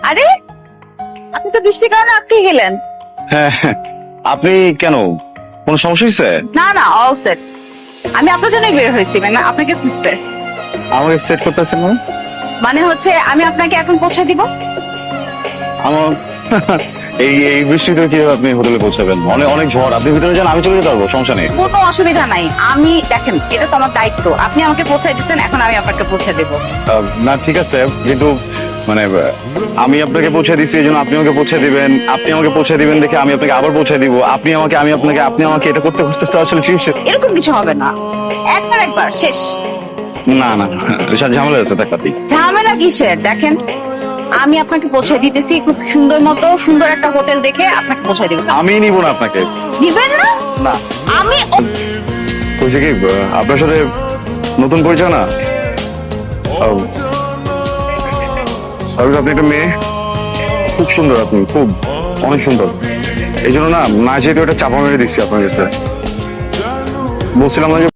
আরে আপনি তো বৃষ্টির কারণে আটকে গেলেন। হ্যাঁ, আপনি কেন, কোনো সমস্যা হয়েছে? না না, অল সেট। আমি আপনার জন্যই বের হয়েছি, মানে আপনাকে খুঁজতে। আমাকে সেট করতে আসছেন না? মানে হচ্ছে আমি আপনাকে এখন পৌঁছে দিব। আমার এই বৃষ্টিতে কিভাবে আপনি হোটেলে পৌঁছাবেন? অনেক অনেক ঝড়, আপনি ভিতরে যান, আমি চলে যেতে পারবো, সমস্যা নেই। কোনো অসুবিধা নাই, আমি দেখেন এটা তো আমার দায়িত্ব। আপনি আমাকে পৌঁছাই দিচ্ছেন, এখন আমি আপনাকে পৌঁছে দেবো। না ঠিক আছে, কিন্তু মানে আমি আপনাকে পৌঁছে দিচ্ছি, এই জন্য আপনি আমাকে পৌঁছে দিবেন, আপনি আমাকে পৌঁছে দিবেন দেখে আমি আপনাকে আবার পৌঁছে দিব, আপনি আমাকে, আমি আপনাকে, আপনি আমাকে, এটা করতে করতে তো আসলে ট্রিপ শেষ। এরকম কিছু হবে না, একবার শেষ। না না, এসব ঝামেলা আছে টাকাতেই। ঝামেলা কিসের? দেখেন আমি আপনাকে পৌঁছে দিতেছি, খুব সুন্দর মতো সুন্দর একটা হোটেল দেখে আপনাকে পৌঁছে দিব। আমি নিব না আপনাকে। দিবেন না? না, আমি বলছি কি, আপনার সাথে নতুন পরিচয় না? আপনি একটা মেয়ে, খুব সুন্দর, আপনি খুব অনেক সুন্দর, এই জন্য না যেহেতু একটা চাপা মেরে দিচ্ছি আপনার কাছে। বলছিলাম না যে